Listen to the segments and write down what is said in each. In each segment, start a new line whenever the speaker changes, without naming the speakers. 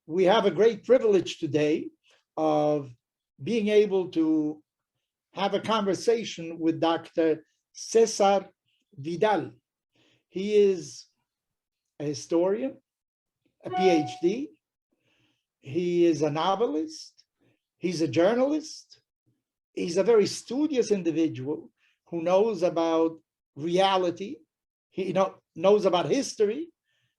we have a great privilege today of being able to have a conversation with Dr. Cesar Vidal. He is a historian, a PhD. He is a novelist. He's a journalist. He's a very studious individual who knows about reality. He knows about history,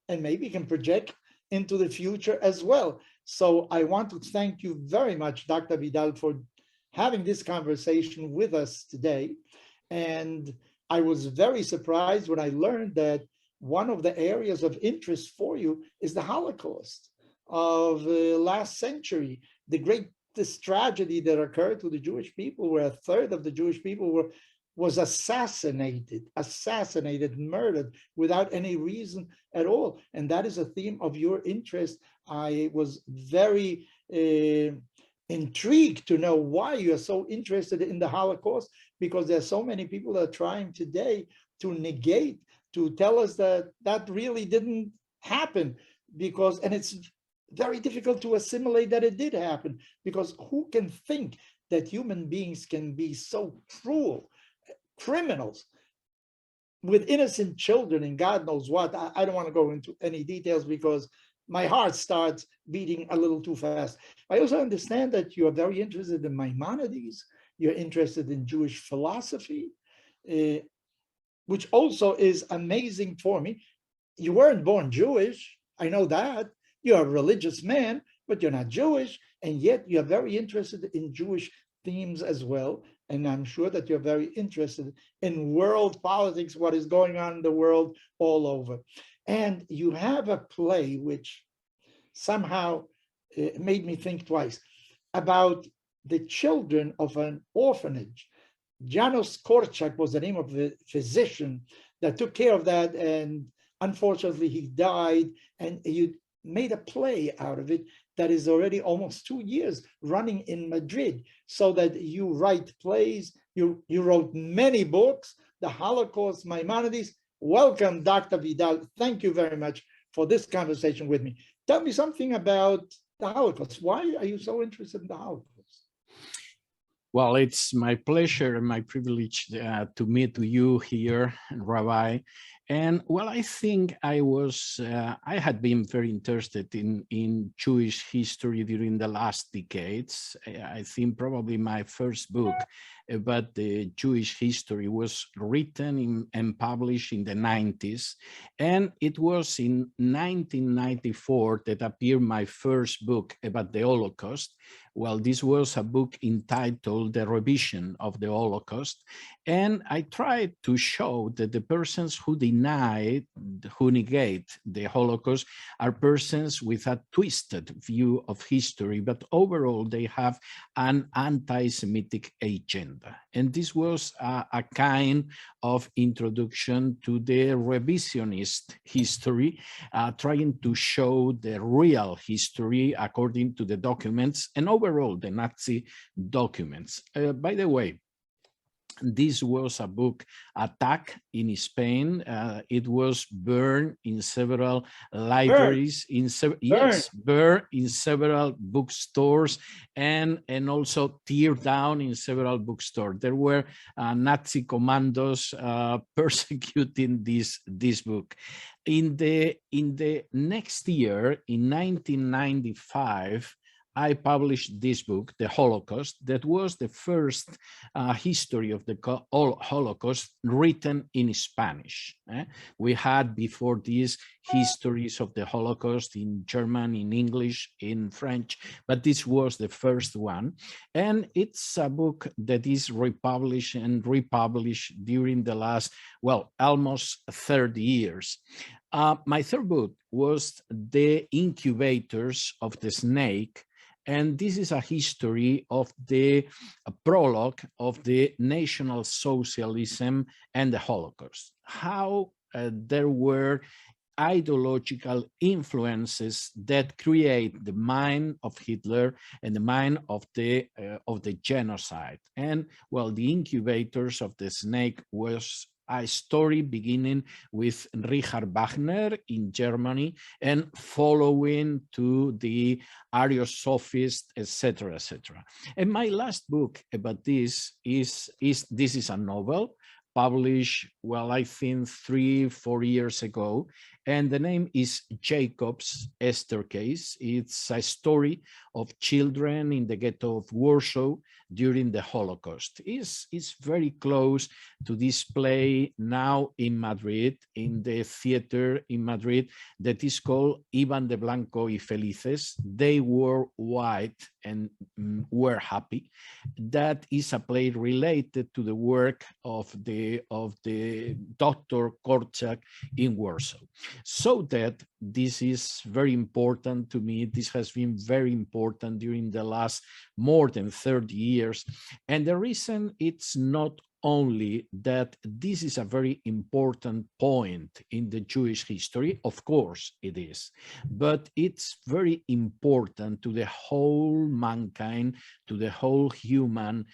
and maybe can project into the future as well. So I want to thank you very much, Dr. Vidal, for having this conversation with us today. And I was very surprised when I learned that one of the areas of interest for you is the Holocaust of the last century, the greatest tragedy that occurred to the Jewish people, where a third of the Jewish people was assassinated, murdered without any reason at all. And that is a theme of your interest. I was very intrigued to know why you are so interested in the Holocaust, because there are so many people that are trying today to negate, to tell us that that really didn't happen, and it's very difficult to assimilate that it did happen, because who can think that human beings can be so cruel, criminals with innocent children and God knows what. I don't want to go into any details because my heart starts beating a little too fast. I also understand that you are very interested in Maimonides. You're interested in Jewish philosophy, which also is amazing for me. You weren't born Jewish, I know that. You're a religious man, but you're not Jewish, and yet you're very interested in Jewish themes as well. And I'm sure that you're very interested in world politics, what is going on in the world all over. And you have a play which somehow made me think twice about the children of an orphanage. Janos Korczak was the name of the physician that took care of that, and unfortunately he died, and you made a play out of it that is already almost 2 years running in Madrid, so that you write plays, you wrote many books, the Holocaust, Maimonides. Welcome, Dr. Vidal. Thank you very much for this conversation with me. Tell me something about the Holocaust. Why are you so interested in the Holocaust?
Well, it's my pleasure and my privilege to meet you here, Rabbi. And well, I think I had been very interested in Jewish history during the last decades. I think probably my first book about the Jewish history was written and published in the 90s. And it was in 1994 that appeared my first book about the Holocaust. Well, this was a book entitled The Revision of the Holocaust. And I tried to show that the persons who negate the Holocaust are persons with a twisted view of history, but overall they have an anti-Semitic agenda. And this was a kind of introduction to the revisionist history, trying to show the real history according to the documents and overall the Nazi documents. By the way, this was a book attacked in Spain. It was burned in several libraries, burned in several bookstores, and also teared down in several bookstores. There were Nazi commandos persecuting this book. In the next year, in 1995, I published this book, The Holocaust, that was the first history of the Holocaust written in Spanish. We had before this histories of the Holocaust in German, in English, in French, but this was the first one. And it's a book that is republished and republished during the last, well, almost 30 years. My third book was The Incubators of the Snake. And this is a history of the prologue of the National Socialism and the Holocaust, how there were ideological influences that create the mind of Hitler and the mind of the genocide. And well, The Incubators of the Snake was a story beginning with Richard Wagner in Germany and following to the Ariosophists, etc., etc. And my last book about this is a novel published, well, I think 3-4 years ago, and the name is Jacob's Staircase. It's a story of children in the ghetto of Warsaw during the Holocaust. It's very close to this play now in Madrid, in the theater in Madrid, that is called Iban de Blanco y Felices. They were white and were happy. That is a play related to the work of the Dr. Korczak in Warsaw. So that this is very important to me. This has been very important during the last more than 30 years. And the reason it's not only that this is a very important point in the Jewish history, of course it is, but it's very important to the whole mankind, to the whole human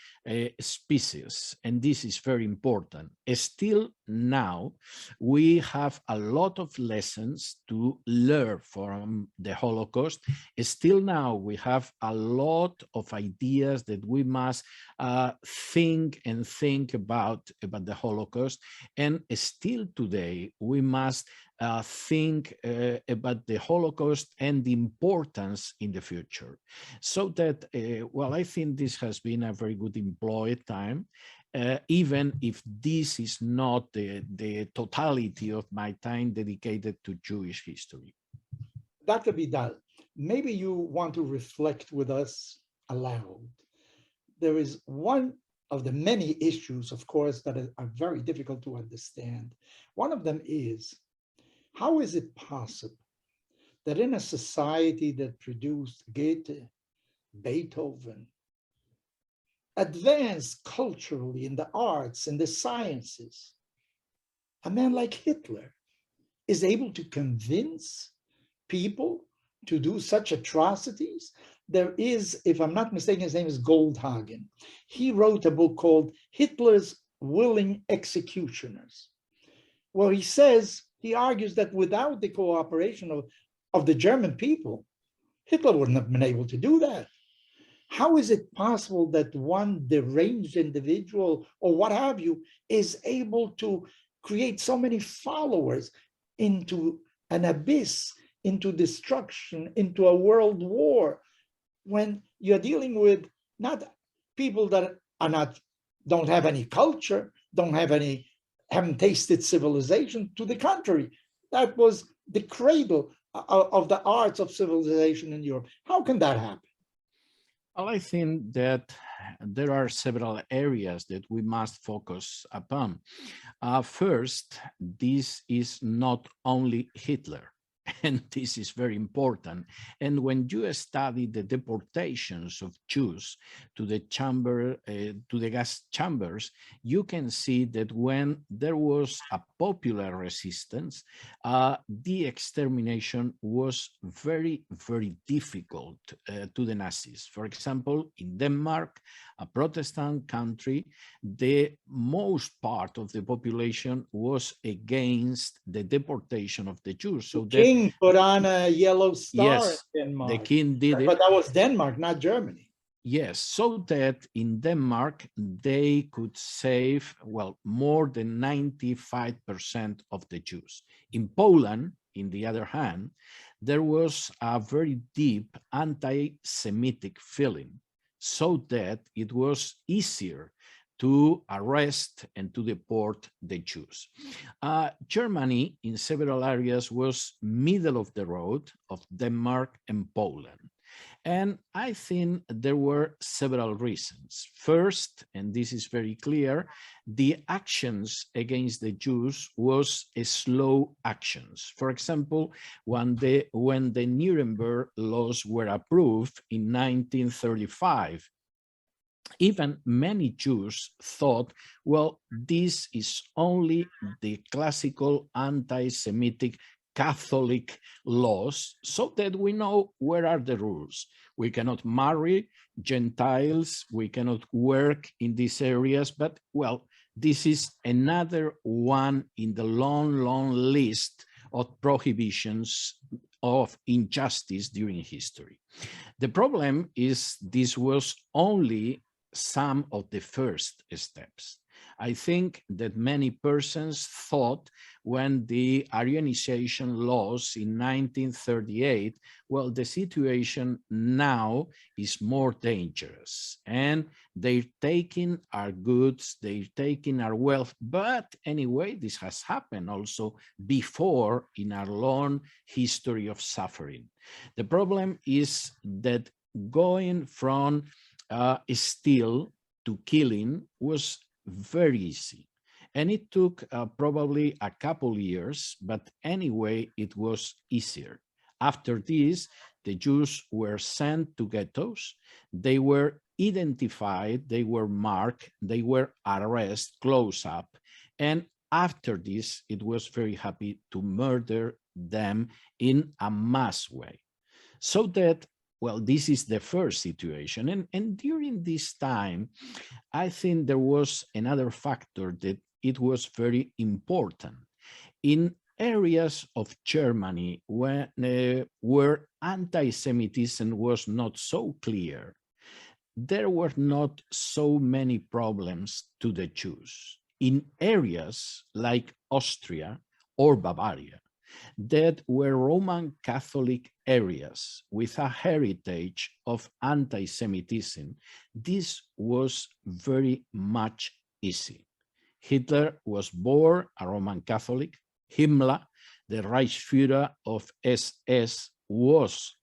species, and this is very important. Still now, we have a lot of lessons to learn from the Holocaust. Still now, we have a lot of ideas that we must think about the Holocaust, and still today we must think about the Holocaust and the importance in the future. So that, well, I think this has been a very good employed time, even if this is not the totality of my time dedicated to Jewish history.
Dr. Vidal, maybe you want to reflect with us aloud. There is one of the many issues, of course, that are very difficult to understand. One of them is, how is it possible that in a society that produced Goethe, Beethoven, advanced culturally in the arts and the sciences, a man like Hitler is able to convince people to do such atrocities? There is, if I'm not mistaken, his name is Goldhagen. He wrote a book called Hitler's Willing Executioners, where he argues that without the cooperation of the German people, Hitler wouldn't have been able to do that. How is it possible that one deranged individual or what have you is able to create so many followers into an abyss, into destruction, into a world war, when you're dealing with not people that don't have any culture, haven't tasted civilization? To the contrary, that was the cradle of the arts of civilization in Europe. How can that happen?
Well, I think that there are several areas that we must focus upon. First, this is not only Hitler, and this is very important. And when you study the deportations of Jews to the gas chambers, you can see that when there was a popular resistance, the extermination was very, very difficult to the Nazis. For example, in Denmark, a Protestant country, the most part of the population was against the deportation of the Jews. So
the king put on a yellow star
yes,
in Denmark.
The king did it.
But that was Denmark, not Germany.
Yes, so that in Denmark, they could save, well, more than 95% of the Jews. In Poland, in the other hand, there was a very deep anti-Semitic feeling, so that it was easier to arrest and to deport the Jews. Germany, in several areas, was middle of the road of Denmark and Poland. And I think there were several reasons. First, and this is very clear, the actions against the Jews was slow actions. For example, when the Nuremberg laws were approved in 1935, even many Jews thought, well, this is only the classical anti-Semitic Catholic laws, so that we know where are the rules. We cannot marry Gentiles, we cannot work in these areas, but, well, This is another one in the long, long list of prohibitions of injustice during history. The problem is this was only some of the first steps. I think that many persons thought when the Aryanization laws in 1938, well, the situation now is more dangerous and they're taking our goods, they're taking our wealth. But anyway, this has happened also before in our long history of suffering. The problem is that going from steal to killing was very easy. And it took probably a couple years, but anyway, it was easier. After this, the Jews were sent to ghettos. They were identified, they were marked, they were arrested close up. And after this, it was very happy to murder them in a mass way. So that, well, this is the first situation. And during this time, I think there was another factor that it was very important. In areas of Germany where anti-Semitism was not so clear, there were not so many problems to the Jews. In areas like Austria or Bavaria, that were Roman Catholic areas with a heritage of anti-Semitism, this was very much easy. Hitler was born a Roman Catholic. Himmler, the Reichsführer of SS, was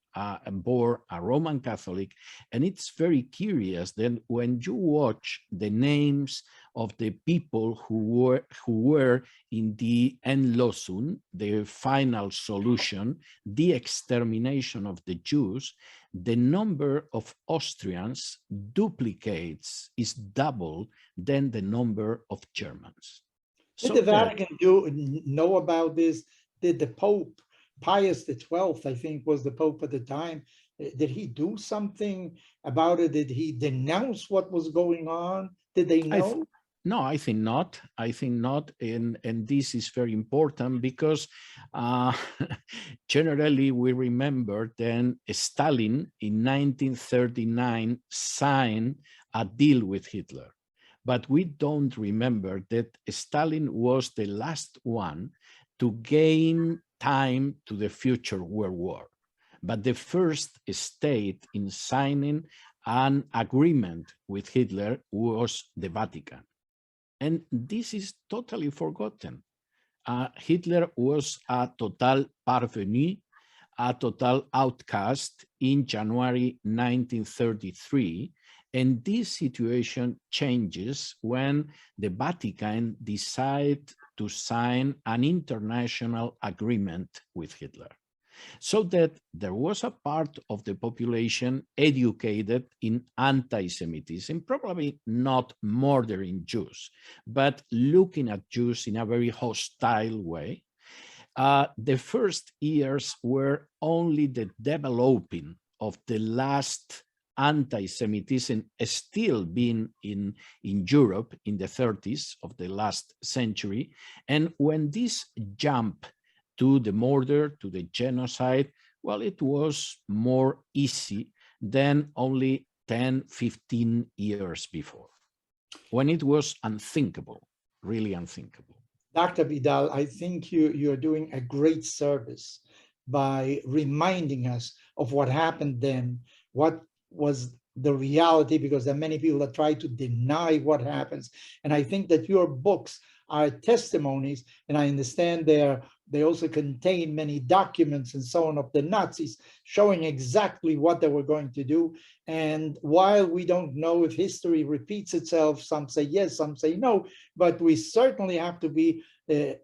born a Roman Catholic. And it's very curious that when you watch the names of the people who were in the Endlösung, the final solution, the extermination of the Jews, the number of Austrians duplicates, is double than the number of Germans.
Did the Vatican know about this? Did the Pope, Pius XII, I think was the Pope at the time, did he do something about it? Did he denounce what was going on? Did they know?
No, I think not. I think not. And this is very important because generally we remember then Stalin in 1939 signed a deal with Hitler. But we don't remember that Stalin was the last one to gain time to the future World War. But the first state in signing an agreement with Hitler was the Vatican. And this is totally forgotten. Hitler was a total parvenu, a total outcast in January 1933. And this situation changes when the Vatican decides to sign an international agreement with Hitler. So that there was a part of the population educated in anti-Semitism, probably not murdering Jews, but looking at Jews in a very hostile way. The first years were only the developing of the last anti-Semitism still being in Europe in the 30s of the last century. And when this jump to the murder, to the genocide, well, it was more easy than only 10, 15 years before, when it was unthinkable, really unthinkable.
Dr. Vidal, I think you're doing a great service by reminding us of what happened then, what was the reality, because there are many people that try to deny what happens. And I think that your books are testimonies, and I understand they also contain many documents and so on of the Nazis showing exactly what they were going to do. And while we don't know if history repeats itself, some say yes, some say no, but we certainly have to be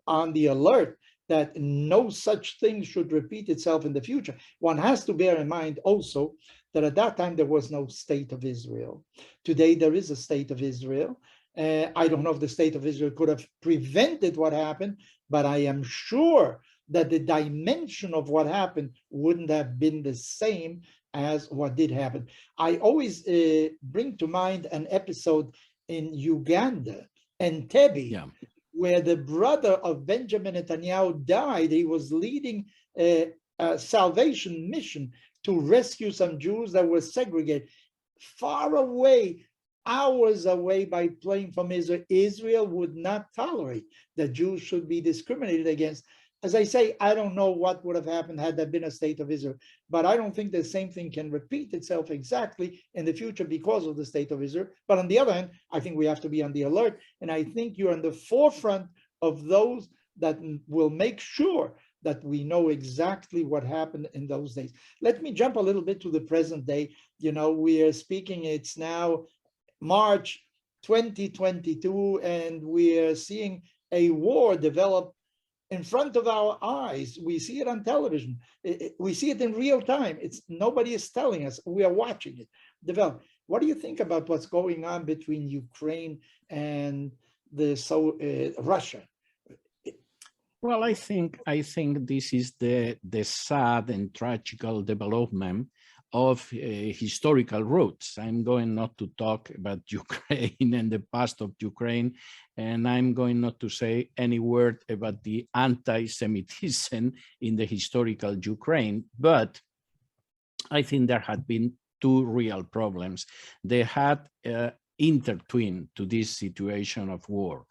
on the alert that no such thing should repeat itself in the future. One has to bear in mind also that at that time there was no state of Israel. Today there is a state of Israel. I don't know if the state of Israel could have prevented what happened, but I am sure that the dimension of what happened wouldn't have been the same as what did happen. I always bring to mind an episode in Uganda Entebbe,
Yeah.
where the brother of Benjamin Netanyahu died. He was leading a salvation mission to rescue some Jews that were segregated far away, hours away by plane from Israel. Israel would not tolerate that Jews should be discriminated against. As I say, I don't know what would have happened had there been a state of Israel, but I don't think the same thing can repeat itself exactly in the future because of the state of Israel. But on the other hand, I think we have to be on the alert. And I think you're on the forefront of those that will make sure that we know exactly what happened in those days. Let me jump a little bit to the present day. You know, we are speaking, it's now March 2022, and we are seeing a war develop in front of our eyes. We see it on television. We see it in real time. It's nobody is telling us. We are watching it develop. What do you think about what's going on between Ukraine and Russia?
Well, I think this is the sad and tragical development of historical roots. I'm going not to talk about Ukraine and the past of Ukraine, and I'm going not to say any word about the anti-Semitism in the historical Ukraine, but I think there had been two real problems. They had intertwined to this situation of war.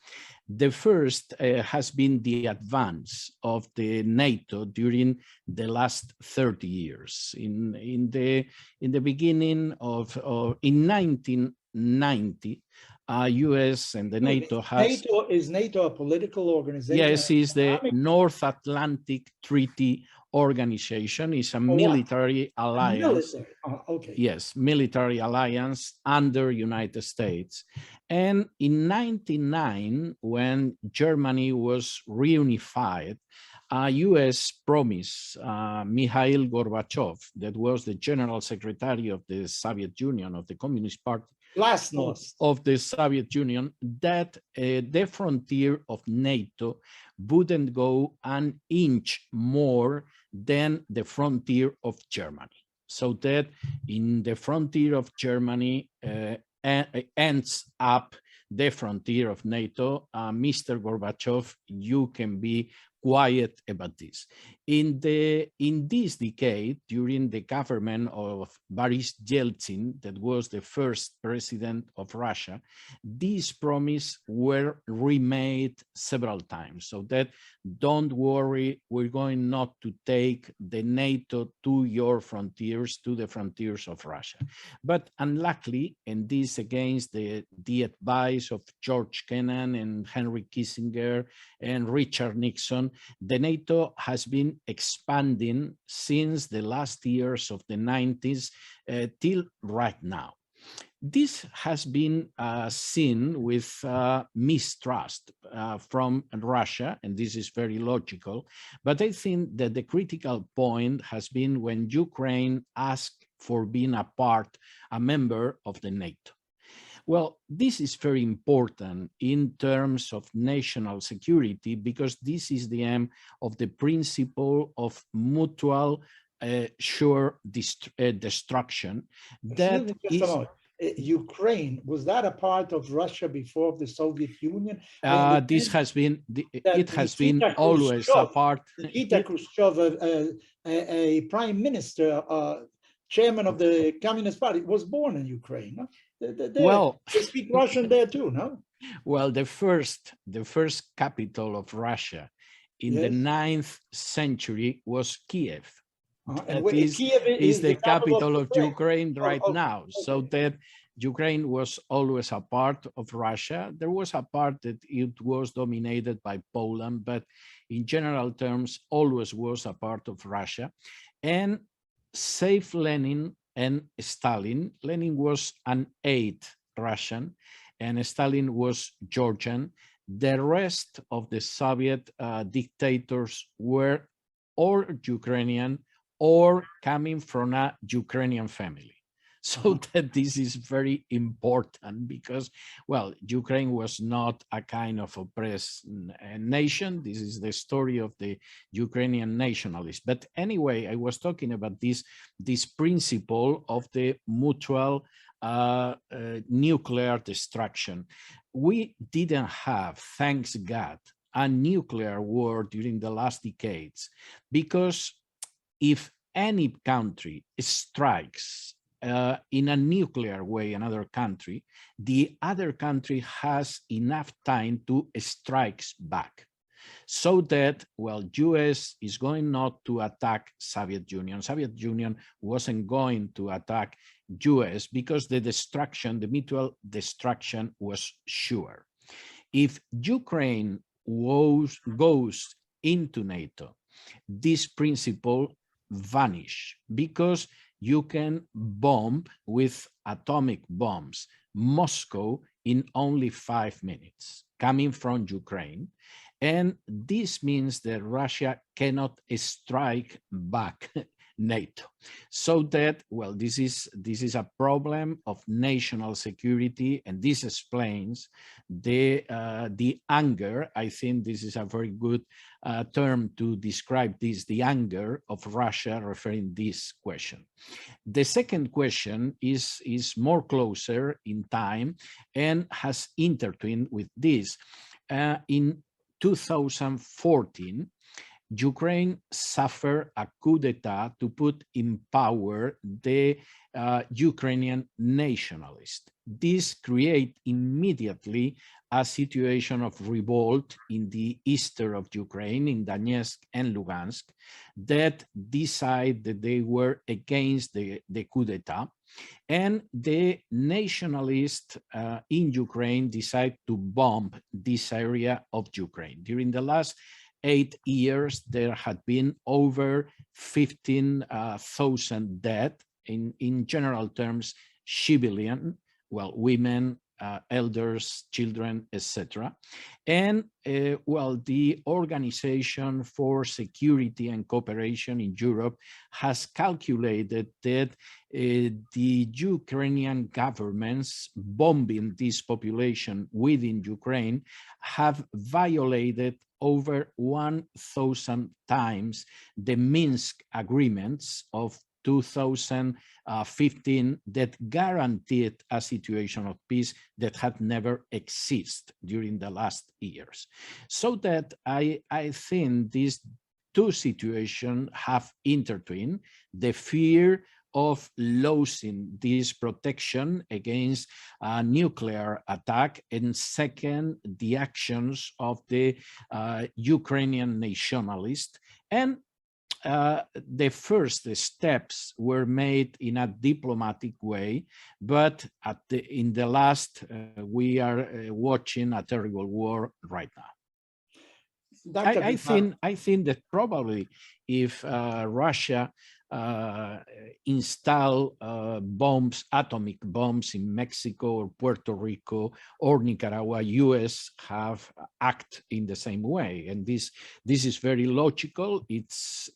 The first has been the advance of the NATO during the last 30 years. In the beginning of in 1990, US and the NATO has
Is NATO a political organization?
yes, is the North Atlantic Treaty Organization. Is a military alliance.
Military. Okay.
Yes, military alliance under United States. And in 1999, when Germany was reunified, US promised Mikhail Gorbachev, that was the general secretary of the Soviet Union, of the Communist Party of the Soviet Union, that the frontier of NATO wouldn't go an inch more than the frontier of Germany. So that in the frontier of Germany ends up the frontier of NATO. Mr. Gorbachev, you can be quiet about this. In this decade, during the government of Boris Yeltsin, that was the first president of Russia, these promises were remade several times. So that don't worry, we're going not to take the NATO to your frontiers, to the frontiers of Russia. But unluckily, and this against the advice of George Kennan and Henry Kissinger and Richard Nixon, the NATO has been expanding since the last years of the 90s till right now. This has been seen with mistrust from Russia, and this is very logical. But I think that the critical point has been when Ukraine asked for being a member of the NATO. Well, this is very important in terms of national security, because this is the aim of the principle of mutual sure destruction. That is,
Ukraine, was that a part of Russia before the Soviet Union?
This has been, it has been always a part.
Nikita Khrushchev, a prime minister, chairman of the Communist Party, was born in Ukraine. No? They speak Russian there too, no?
Well, the first capital of Russia in the 9th century was Kiev.
And
Kiev is the capital of Ukraine right now. Okay. So that Ukraine was always a part of Russia. There was a part that it was dominated by Poland, but in general terms, always was a part of Russia. And save Lenin and Stalin. Lenin was an 8th Russian and Stalin was Georgian. The rest of the Soviet dictators were or Ukrainian or coming from a Ukrainian family. So that this is very important because, well, Ukraine was not a kind of oppressed nation. This is the story of the Ukrainian nationalists. But anyway, I was talking about this principle of the mutual nuclear destruction. We didn't have, thanks God, a nuclear war during the last decades, because if any country strikes in a nuclear way another country, the other country has enough time to strike back. So that, well, US is going not to attack Soviet Union. Soviet Union wasn't going to attack US because the destruction, the mutual destruction was sure. If Ukraine goes into NATO, this principle vanish because you can bomb with atomic bombs Moscow in only 5 minutes coming from Ukraine. And this means that Russia cannot strike back NATO. So that, well, this is a problem of national security, and this explains the anger. I think this is a very good term to describe this, the anger of Russia referring this question. The second question is more closer in time and has intertwined with this. In 2014, Ukraine suffered a coup d'etat to put in power the Ukrainian nationalists. This created immediately a situation of revolt in the eastern of Ukraine, in Donetsk and Lugansk, that decided that they were against the coup d'etat. And the nationalists in Ukraine decided to bomb this area of Ukraine. During the last 8 years, there had been over 15,000 dead, in general terms, civilian, well, women, elders, children, etc. And well, the Organization for Security and Cooperation in Europe has calculated that the Ukrainian governments bombing this population within Ukraine have violated over 1,000 times the Minsk agreements of 2015 that guaranteed a situation of peace that had never existed during the last years. So that I think these two situations have intertwined: the fear of losing this protection against a nuclear attack, and second, the actions of the Ukrainian nationalists. And the first steps were made in a diplomatic way, but in the last, we are watching a terrible war right now. I think that probably if Russia install bombs, atomic bombs in Mexico or Puerto Rico or Nicaragua, US have act in the same way. And this is very logical. It's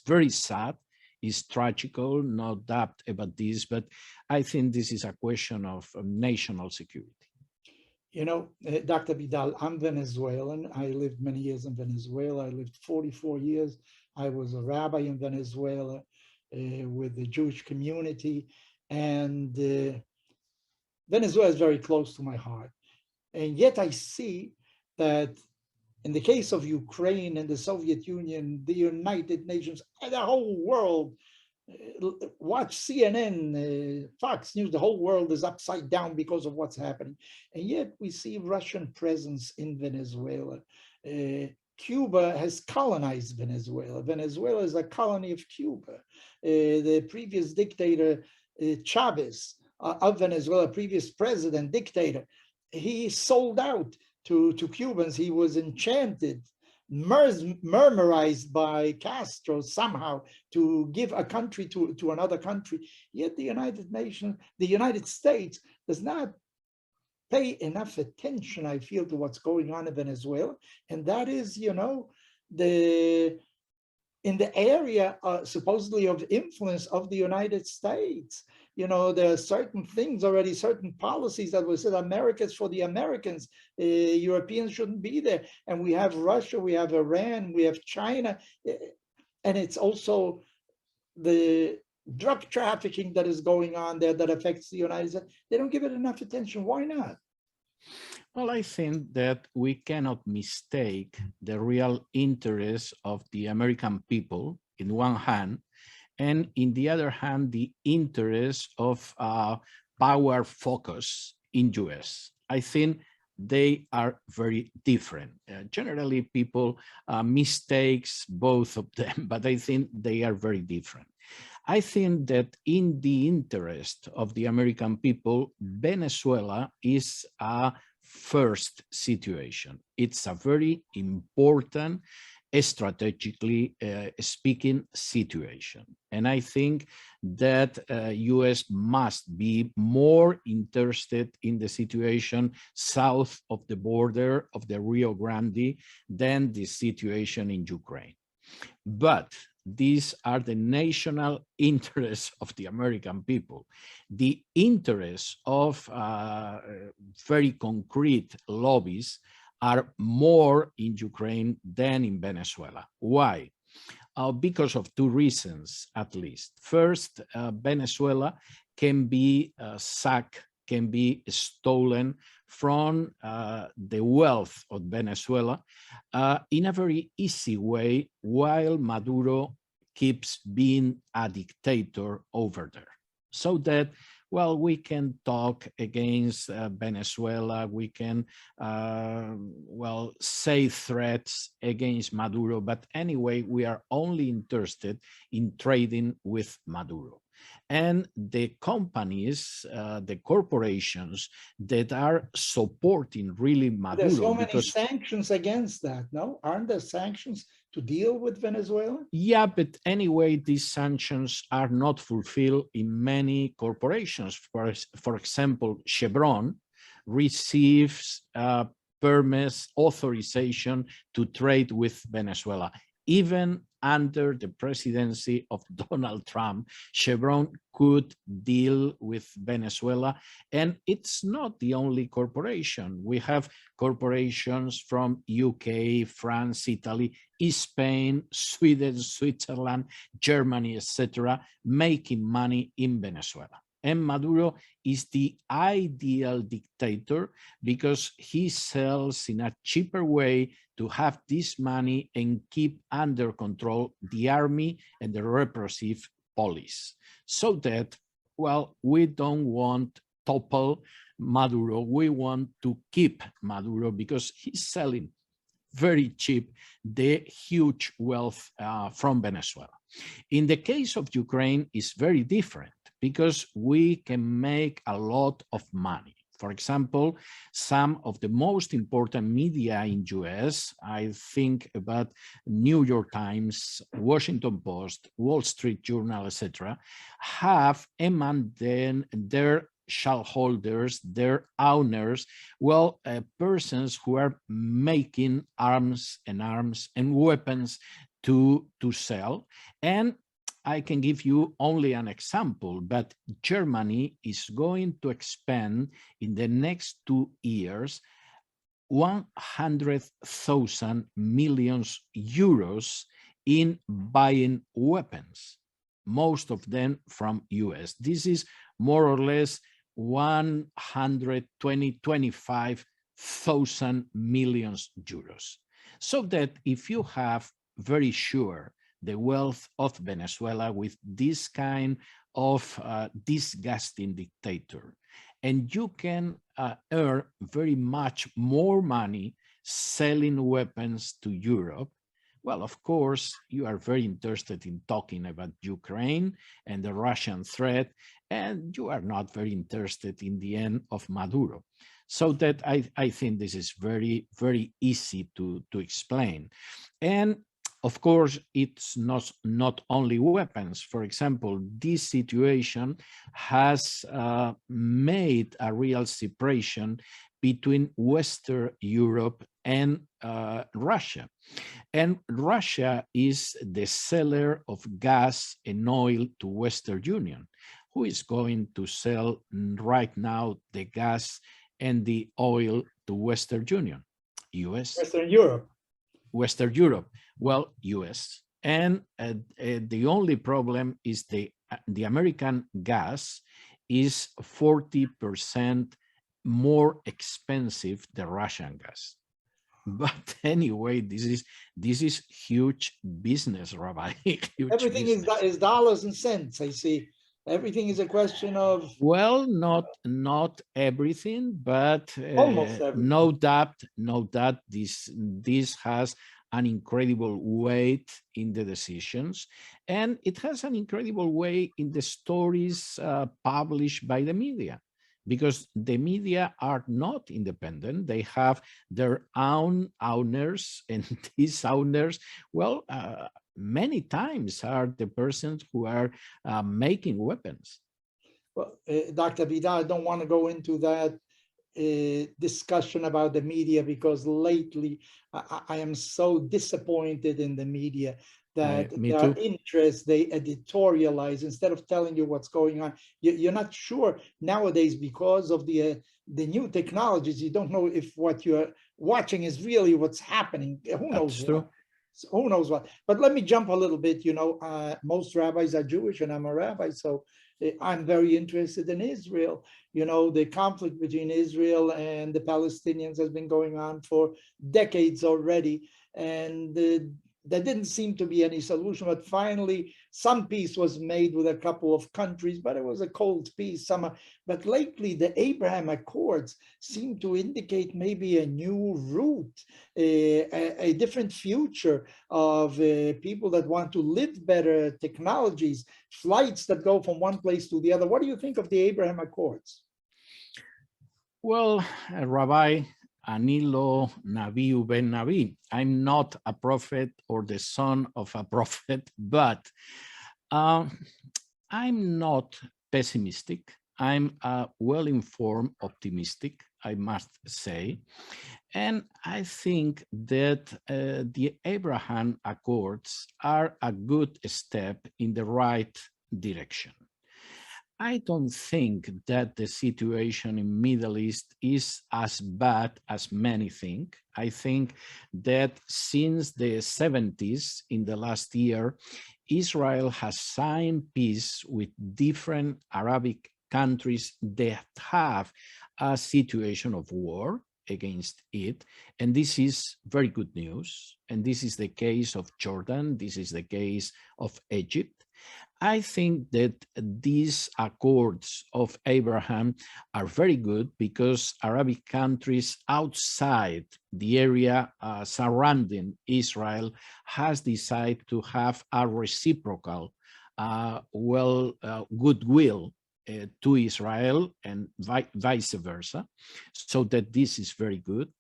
very sad. It's tragical, no doubt about this, but I think this is a question of national security.
You know, Dr. Vidal, I'm Venezuelan. I lived many years in Venezuela. I lived 44 years. I was a rabbi in Venezuela with the Jewish community. And Venezuela is very close to my heart. And yet I see that in the case of Ukraine and the Soviet Union, the United Nations, the whole world, watch CNN, Fox News, the whole world is upside down because of what's happening. And yet we see Russian presence in Venezuela. Cuba has colonized Venezuela. Venezuela is a colony of Cuba. The previous dictator, Chavez of Venezuela, previous president, dictator, he sold out to Cubans. He was enchanted, murmurized by Castro somehow to give a country to another country. Yet the United Nations, the United States does not pay enough attention, I feel, to what's going on in Venezuela. And that is, you know, in the area supposedly of influence of the United States. You know, there are certain things already, certain policies that were said, America's for the Americans, Europeans shouldn't be there. And we have Russia, we have Iran, we have China. And it's also the drug trafficking that is going on there that affects the United States. They don't give it enough attention. Why not?
Well, I think that we cannot mistake the real interest of the American people in one hand, and in the other hand, the interest of power focus in US. I think they are very different. Generally, people mistakes both of them, but I think they are very different. I think that in the interest of the American people, Venezuela is a first situation. It's a very important, strategically speaking, situation. And I think that US must be more interested in the situation south of the border of the Rio Grande than the situation in Ukraine. But these are the national interests of the American people. The interests of very concrete lobbies are more in Ukraine than in Venezuela. Why? Because of two reasons, at least. First, Venezuela can be sacked, can be stolen from the wealth of Venezuela in a very easy way, while Maduro keeps being a dictator over there. So that, well, we can talk against Venezuela, we can, well, say threats against Maduro, but anyway, we are only interested in trading with Maduro. And the companies, the corporations that are supporting really Maduro.
There's so many sanctions against that, no? Aren't there sanctions to deal with Venezuela?
Yeah, but anyway, these sanctions are not fulfilled in many corporations. For example, Chevron receives permits, authorization to trade with Venezuela. Even under the presidency of Donald Trump, Chevron could deal with Venezuela. And it's not the only corporation. We have corporations from UK, France, Italy, Spain, Sweden, Switzerland, Germany, etc., making money in Venezuela. And Maduro is the ideal dictator because he sells in a cheaper way to have this money and keep under control the army and the repressive police. So that, well, we don't want topple Maduro. We want to keep Maduro because he's selling very cheap the huge wealth from Venezuela. In the case of Ukraine, it's very different because we can make a lot of money. For example, some of the most important media in US, I think about New York Times, Washington Post, Wall Street Journal, etc., have among their shareholders, their owners, well, persons who are making arms and weapons to sell. And I can give you only an example, but Germany is going to expend in the next 2 years 100,000 million euros in buying weapons, most of them from US. This is more or less 125,000 million euros. So that if you have very sure the wealth of Venezuela with this kind of disgusting dictator, and you can earn very much more money selling weapons to Europe, well, of course, you are very interested in talking about Ukraine and the Russian threat, and you are not very interested in the end of Maduro. So that I think this is very, very easy to explain. And of course, it's not only weapons. For example, this situation has made a real separation between Western Europe and Russia. And Russia is the seller of gas and oil to Western Union. Who is going to sell right now the gas and the oil to Western Union? US.
Western Europe.
Western Europe. Well, US. And the only problem is the the American gas is 40% more expensive than Russian gas. But anyway, this is huge business, Rabbi. Huge
Everything
business.
is dollars and cents, I see. Everything is a question of
Well, not everything, but
almost everything.
no doubt, this has an incredible weight in the decisions, and it has an incredible weight in the stories published by the media, because the media are not independent. They have their own owners, and these owners, well, many times are the persons who are making weapons.
Well, Dr. Vidal, I don't want to go into that discussion about the media because lately I am so disappointed in the media that
Me
their
too.
interests, they editorialize instead of telling you what's going on. You're not sure nowadays because of the new technologies. You don't know if what you're watching is really what's happening. Who knows
That's
what?
true.
So who knows what? But let me jump a little bit. Most rabbis are Jewish, and I'm a rabbi, so I'm very interested in Israel. The conflict between Israel and the Palestinians has been going on for decades already, and there didn't seem to be any solution. But finally, some peace was made with a couple of countries, but it was a cold peace. But lately, the Abraham Accords seem to indicate maybe a new route, a different future of people that want to live better, technologies, flights that go from one place to the other. What do you think of the Abraham Accords?
Well, Rabbi Anilo Nabiu ben Nabi, I'm not a prophet or the son of a prophet, but I'm not pessimistic. I'm well-informed optimistic, I must say. And I think that the Abraham Accords are a good step in the right direction. I don't think that the situation in Middle East is as bad as many think. I think that since the 70s, in the last year, Israel has signed peace with different Arabic countries that have a situation of war against it. And this is very good news. And this is the case of Jordan. This is the case of Egypt. I think that these accords of Abraham are very good because Arabic countries outside the area surrounding Israel has decided to have a reciprocal, goodwill to Israel and vice versa, so that this is very good.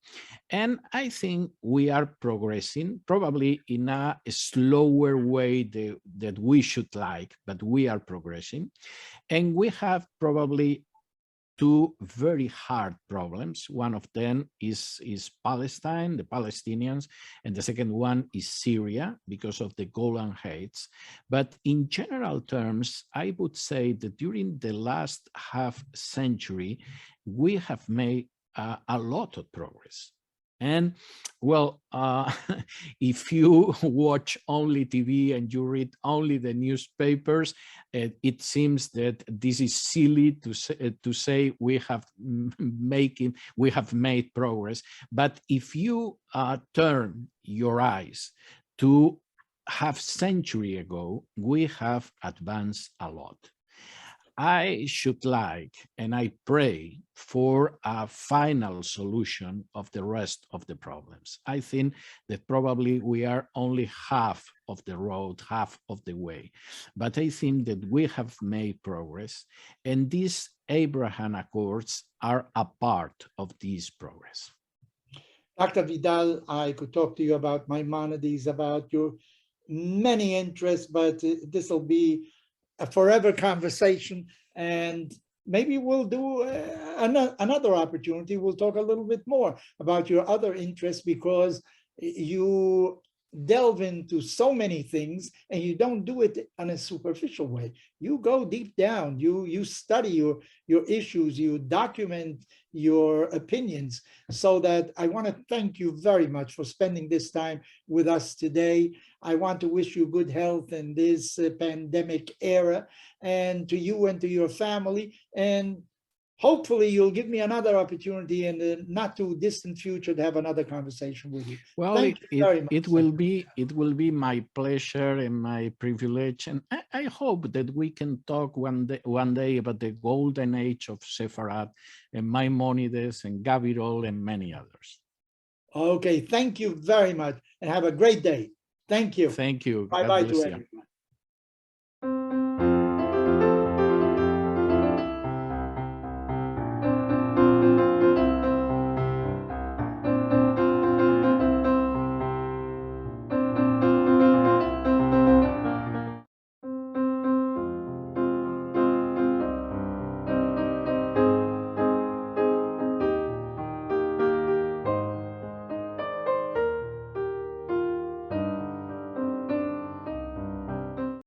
And I think we are progressing, probably in a slower way that we should like, but we are progressing. And we have probably two very hard problems. One of them is Palestine, the Palestinians, and the second one is Syria because of the Golan Heights. But in general terms, I would say that during the last half century, we have made a lot of progress. And well, if you watch only TV and you read only the newspapers, it seems that this is silly to say we have made progress. But if you turn your eyes to half century ago, we have advanced a lot. I should like, and I pray for a final solution of the rest of the problems. I think that probably we are only half of the road, half of the way, but I think that we have made progress, and these Abraham Accords are a part of this progress.
Dr. Vidal, I could talk to you about Maimonides, about your many interests, but this will be a forever conversation. And maybe we'll do another opportunity. We'll talk a little bit more about your other interests because you delve into so many things, and you don't do it in a superficial way. You go deep down, you study your issues, you document your opinions. So that I want to thank you very much for spending this time with us today. I want to wish you good health in this pandemic era, and to you and to your family. And hopefully you'll give me another opportunity in the not too distant future to have another conversation with you.
Well,
Thank you very much.
it will be my pleasure and my privilege, and I hope that we can talk one day about the golden age of Sepharad and Maimonides and Gavirol and many others.
Okay, thank you very much, and have a great day. Thank you.
Thank you. God
Bye-bye to
bless you.
everyone.